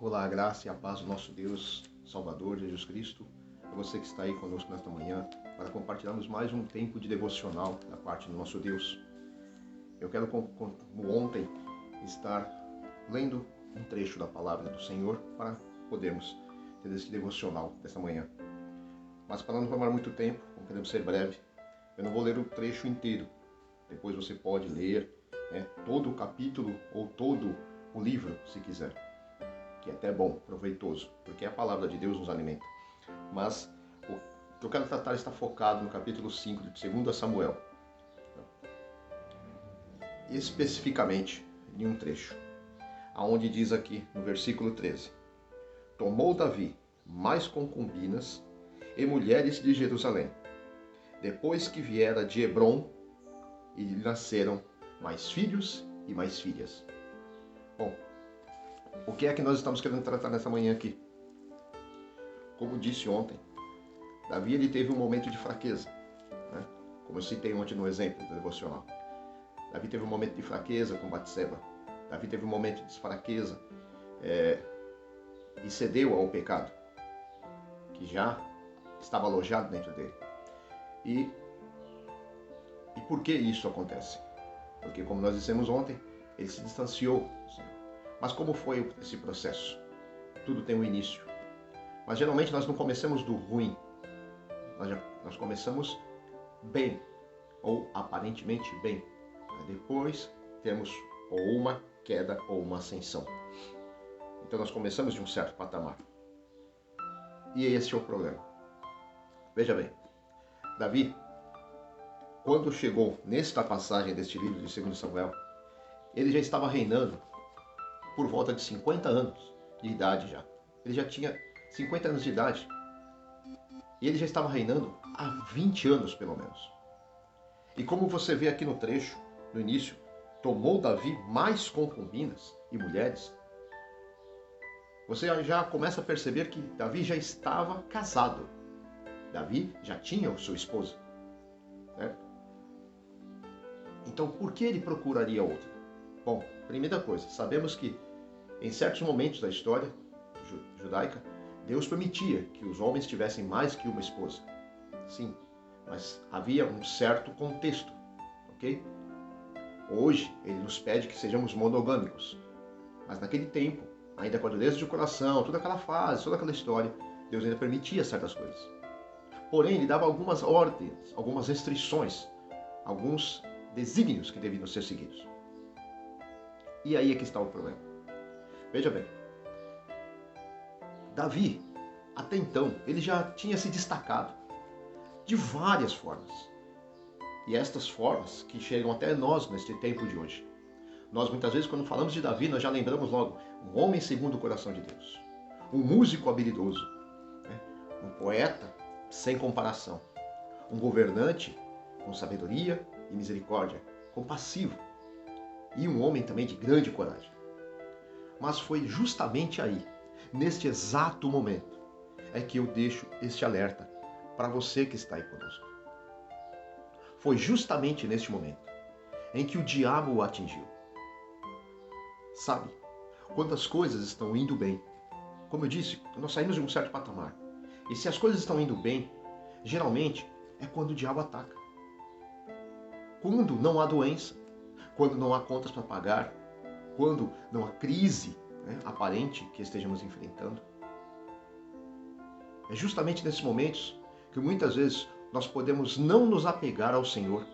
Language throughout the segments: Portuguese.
Olá, a graça e a paz do nosso Deus, Salvador Jesus Cristo, a você que está aí conosco nesta manhã, para compartilharmos mais um tempo de devocional da parte do nosso Deus. Eu quero, como ontem, estar lendo um trecho da palavra do Senhor para podermos ter esse devocional desta manhã. Mas para não tomar muito tempo, como queremos ser breve, eu não vou ler o trecho inteiro. Depois você pode ler todo o capítulo ou todo o livro, se quiser, que é até bom, proveitoso, porque a palavra de Deus nos alimenta. Mas o que eu quero tratar está focado no capítulo 5 de 2 Samuel, especificamente em um trecho, aonde diz aqui no versículo 13: Tomou Davi mais concubinas e mulheres de Jerusalém, depois que viera de Hebrom, e lhe nasceram mais filhos e mais filhas. Bom, o que é que nós estamos querendo tratar nessa manhã aqui? Como disse ontem, Davi ele teve um momento de fraqueza, né? Como eu citei ontem no exemplo do devocional. Davi teve um momento de fraqueza com Batseba. Davi teve um momento de fraqueza e cedeu ao pecado, que já estava alojado dentro dele. E por que isso acontece? Porque, como nós dissemos ontem, ele se distanciou do Senhor. Mas como foi esse processo? Tudo tem um início. Mas geralmente nós não começamos do ruim. Nós começamos bem, ou aparentemente bem. Depois temos ou uma queda ou uma ascensão. Então nós começamos de um certo patamar. E esse é o problema. Veja bem, Davi, quando chegou nesta passagem deste livro de 2 Samuel, ele já estava reinando por volta de 50 anos de idade já. Ele já tinha 50 anos de idade. E ele já estava reinando há 20 anos, pelo menos. E como você vê aqui no trecho, no início, tomou Davi mais concubinas e mulheres. Você já começa a perceber que Davi já estava casado. Davi já tinha sua esposa. Certo? Então, por que ele procuraria outra? Bom, primeira coisa, sabemos que em certos momentos da história judaica, Deus permitia que os homens tivessem mais que uma esposa. Sim, mas havia um certo contexto, ok? Hoje, ele nos pede que sejamos monogâmicos. Mas naquele tempo, ainda com a dureza de coração, toda aquela fase, toda aquela história, Deus ainda permitia certas coisas. Porém, ele dava algumas ordens, algumas restrições, alguns desígnios que deviam ser seguidos. E aí é que está o problema. Veja bem, Davi, até então, ele já tinha se destacado de várias formas. E estas formas que chegam até nós neste tempo de hoje. Nós muitas vezes, quando falamos de Davi, nós já lembramos logo um homem segundo o coração de Deus, um músico habilidoso, um poeta sem comparação, um governante com sabedoria e misericórdia, compassivo, e um homem também de grande coragem. Mas foi justamente aí, neste exato momento, é que eu deixo este alerta para você que está aí conosco. Foi justamente neste momento em que o diabo o atingiu. Sabe, quando as coisas estão indo bem, como eu disse, nós saímos de um certo patamar. E se as coisas estão indo bem, geralmente é quando o diabo ataca. Quando não há doença, quando não há contas para pagar, quando não há crise aparente que estejamos enfrentando. É justamente nesses momentos que muitas vezes nós podemos não nos apegar ao Senhor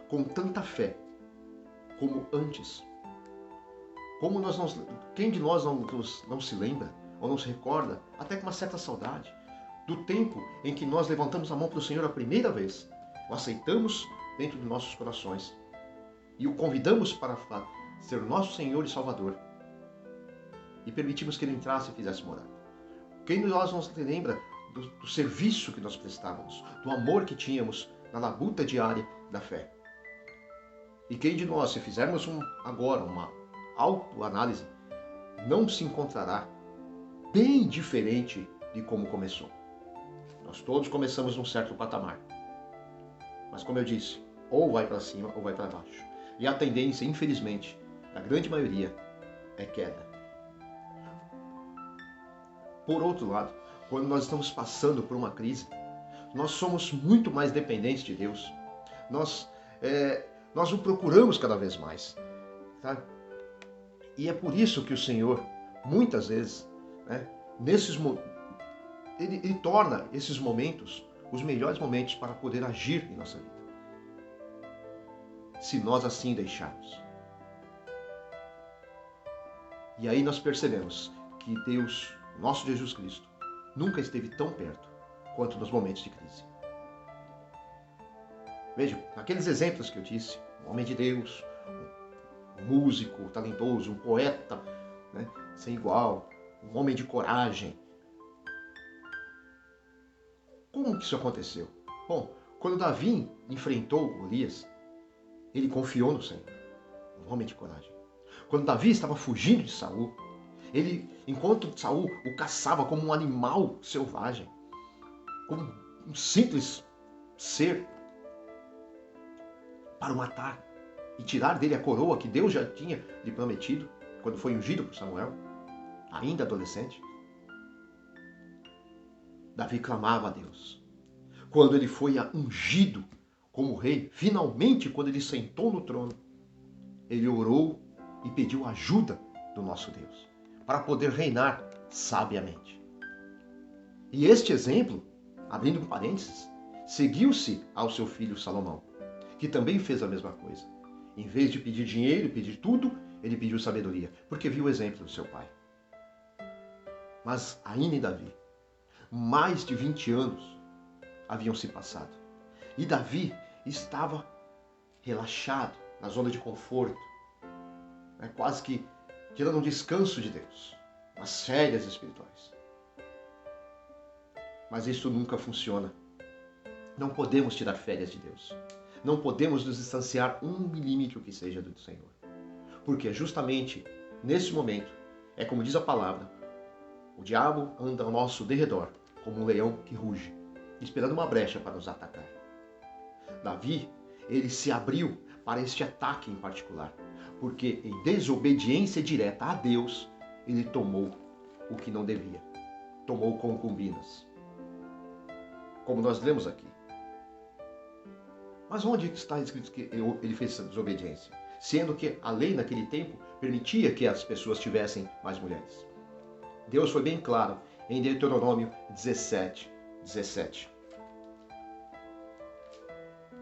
com tanta fé como antes. Quem de nós não se lembra ou não se recorda, até com uma certa saudade, do tempo em que nós levantamos a mão para o Senhor a primeira vez, o aceitamos dentro de nossos corações e o convidamos para ser o nosso Senhor e Salvador e permitimos que Ele entrasse e fizesse morada. Quem de nós não se lembra do serviço que nós prestávamos, do amor que tínhamos na labuta diária da fé? E quem de nós, se fizermos agora uma autoanálise, não se encontrará bem diferente de como começou? Nós todos começamos num certo patamar. Mas como eu disse, ou vai para cima ou vai para baixo. E a tendência, infelizmente, da grande maioria, é queda. Por outro lado, quando nós estamos passando por uma crise, nós somos muito mais dependentes de Deus. Nós, nós o procuramos cada vez mais. Tá? E é por isso que o Senhor, muitas vezes, né, ele torna esses momentos os melhores momentos para poder agir em nossa vida. Se nós assim deixarmos. E aí nós percebemos que Deus, nosso Jesus Cristo, nunca esteve tão perto quanto nos momentos de crise. Vejam, naqueles exemplos que eu disse, um homem de Deus, um músico talentoso, um poeta, né, sem igual, um homem de coragem. Como que isso aconteceu? Bom, quando Davi enfrentou Golias, ele confiou no Senhor, um homem de coragem. Quando Davi estava fugindo de Saul, enquanto Saul o caçava como um animal selvagem, como um simples ser, para o matar e tirar dele a coroa que Deus já tinha lhe prometido quando foi ungido por Samuel, ainda adolescente. Davi clamava a Deus. Quando ele foi ungido como rei, finalmente quando ele sentou no trono, ele orou e pediu ajuda do nosso Deus para poder reinar sabiamente. E este exemplo, abrindo um parênteses, seguiu-se ao seu filho Salomão, que também fez a mesma coisa. Em vez de pedir dinheiro, pedir tudo, ele pediu sabedoria, porque viu o exemplo do seu pai. Mas ainda em Davi, mais de 20 anos haviam se passado. E Davi estava relaxado, na zona de conforto, quase que tirando um descanso de Deus, umas férias espirituais. Mas isso nunca funciona. Não podemos tirar férias de Deus. Não podemos nos distanciar 1 milímetro que seja do Senhor. Porque justamente nesse momento, é como diz a palavra, o diabo anda ao nosso derredor, como um leão que ruge, esperando uma brecha para nos atacar. Davi, ele se abriu para este ataque em particular, porque em desobediência direta a Deus, ele tomou o que não devia. Tomou concubinas. Como nós lemos aqui. Mas onde está escrito que ele fez essa desobediência? Sendo que a lei naquele tempo permitia que as pessoas tivessem mais mulheres. Deus foi bem claro em Deuteronômio 17,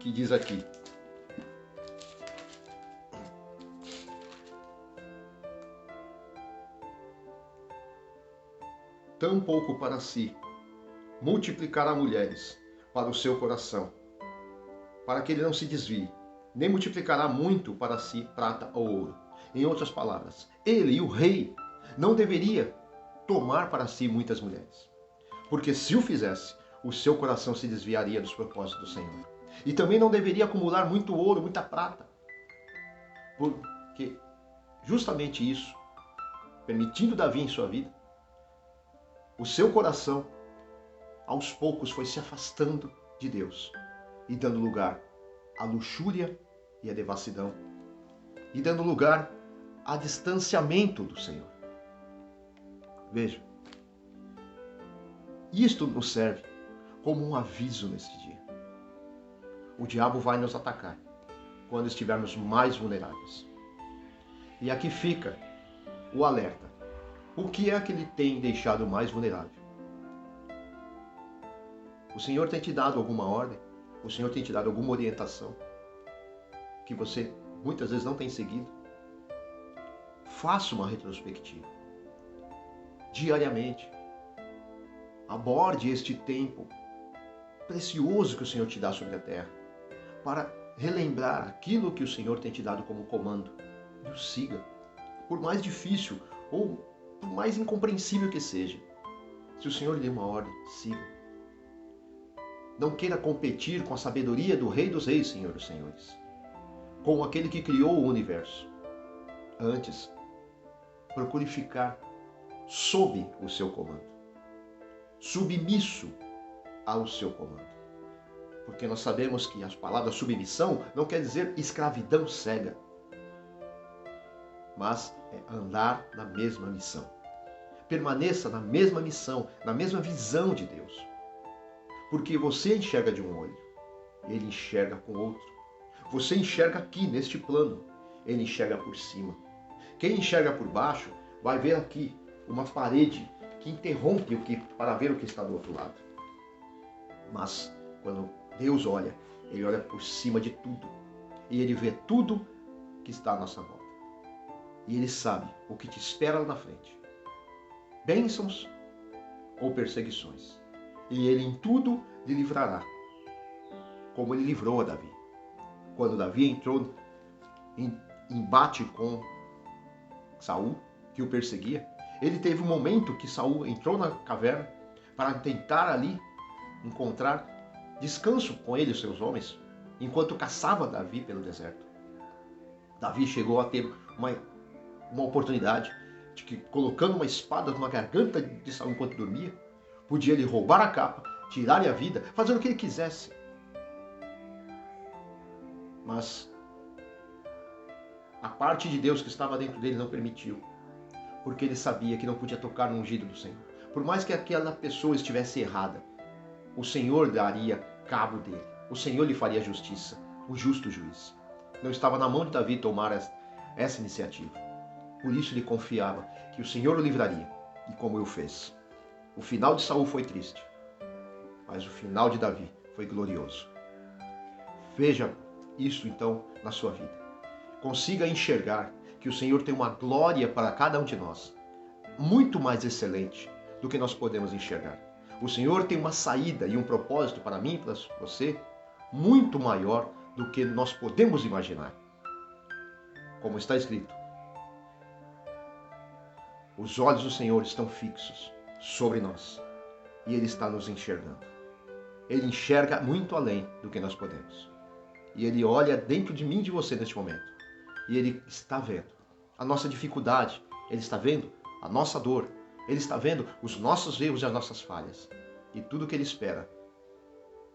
que diz aqui: tampouco para si multiplicará mulheres para o seu coração, para que ele não se desvie, nem multiplicará muito para si prata ou ouro. Em outras palavras, ele, o rei, não deveria tomar para si muitas mulheres, porque se o fizesse, o seu coração se desviaria dos propósitos do Senhor. E também não deveria acumular muito ouro, muita prata, porque justamente isso, permitindo Davi em sua vida, o seu coração, aos poucos, foi se afastando de Deus e dando lugar à luxúria e à devassidão, e dando lugar a distanciamento do Senhor. Veja, isto nos serve como um aviso neste dia. O diabo vai nos atacar quando estivermos mais vulneráveis. E aqui fica o alerta. O que é que ele tem deixado mais vulnerável? O Senhor tem te dado alguma ordem? O Senhor tem te dado alguma orientação que você muitas vezes não tem seguido? Faça uma retrospectiva. Diariamente. Aborde este tempo precioso que o Senhor te dá sobre a terra para relembrar aquilo que o Senhor tem te dado como comando. E o siga. Por mais difícil ou por mais incompreensível que seja. Se o Senhor lhe deu uma ordem, siga. Não queira competir com a sabedoria do Rei dos Reis, Senhor dos Senhores, com aquele que criou o universo. Antes, procure ficar sob o seu comando, submisso ao seu comando. Porque nós sabemos que as palavras submissão não quer dizer escravidão cega, mas é andar na mesma missão. permaneça na mesma missão, na mesma visão de Deus. Porque você enxerga de um olho, ele enxerga com outro. Você enxerga aqui, neste plano, ele enxerga por cima. Quem enxerga por baixo vai ver aqui uma parede que interrompe para ver o que está do outro lado. Mas quando Deus olha, ele olha por cima de tudo. E ele vê tudo que está à nossa volta. E ele sabe o que te espera lá na frente. Bênçãos ou perseguições. E ele em tudo lhe livrará. Como ele livrou a Davi. Quando Davi entrou em embate com Saul, que o perseguia, ele teve um momento que Saul entrou na caverna para tentar ali encontrar descanso com ele e os seus homens, enquanto caçava Davi pelo deserto. Davi chegou a ter uma oportunidade de que, colocando uma espada numa garganta de Saul enquanto dormia, podia lhe roubar a capa, tirar-lhe a vida, fazer o que ele quisesse. Mas a parte de Deus que estava dentro dele não permitiu, porque ele sabia que não podia tocar no ungido do Senhor. Por mais que aquela pessoa estivesse errada, o Senhor daria cabo dele. O Senhor lhe faria justiça, o justo juiz. Não estava na mão de Davi tomar essa iniciativa. Por isso ele confiava que o Senhor o livraria, e como o fez. O final de Saul foi triste, mas o final de Davi foi glorioso. Veja isso então na sua vida. Consiga enxergar que o Senhor tem uma glória para cada um de nós, muito mais excelente do que nós podemos enxergar. O Senhor tem uma saída e um propósito para mim e para você, muito maior do que nós podemos imaginar. Como está escrito, os olhos do Senhor estão fixos sobre nós e Ele está nos enxergando. Ele enxerga muito além do que nós podemos. E Ele olha dentro de mim e de você neste momento. E Ele está vendo a nossa dificuldade, Ele está vendo a nossa dor, Ele está vendo os nossos erros e as nossas falhas. E tudo o que Ele espera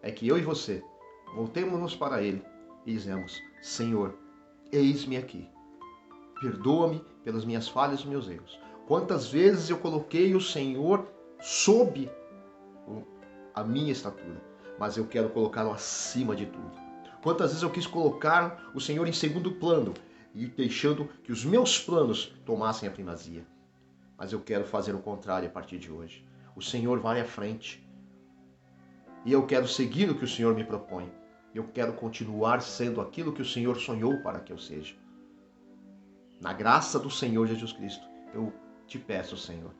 é que eu e você voltemos-nos para Ele e dizemos: Senhor, eis-me aqui. Perdoa-me pelas minhas falhas e meus erros. Quantas vezes eu coloquei o Senhor sob a minha estatura, mas eu quero colocá-lo acima de tudo. Quantas vezes eu quis colocar o Senhor em segundo plano e deixando que os meus planos tomassem a primazia. Mas eu quero fazer o contrário a partir de hoje. O Senhor vai à frente. E eu quero seguir o que o Senhor me propõe. Eu quero continuar sendo aquilo que o Senhor sonhou para que eu seja. Na graça do Senhor Jesus Cristo, eu te peço, Senhor,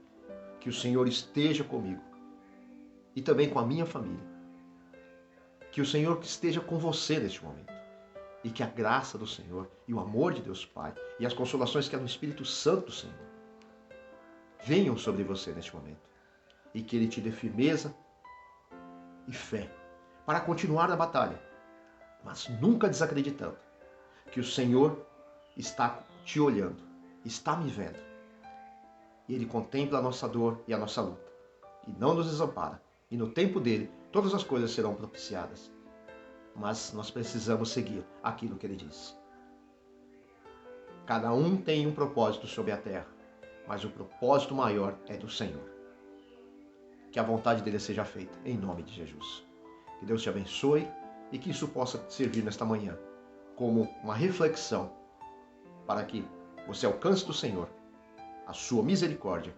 que o Senhor esteja comigo e também com a minha família. Que o Senhor esteja com você neste momento. E que a graça do Senhor e o amor de Deus Pai e as consolações que é no Espírito Santo do Senhor venham sobre você neste momento. E que Ele te dê firmeza e fé para continuar na batalha, mas nunca desacreditando que o Senhor está te olhando, está me vendo. E Ele contempla a nossa dor e a nossa luta e não nos desampara. E no tempo dele, todas as coisas serão propiciadas. Mas nós precisamos seguir aquilo que Ele diz. Cada um tem um propósito sobre a terra, mas o propósito maior é do Senhor. Que a vontade dele seja feita, em nome de Jesus. Que Deus te abençoe e que isso possa servir nesta manhã como uma reflexão para que você alcance do Senhor a sua misericórdia,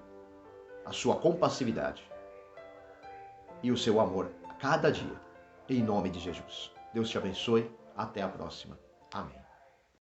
a sua compassividade e o seu amor a cada dia, em nome de Jesus. Deus te abençoe. Até a próxima. Amém.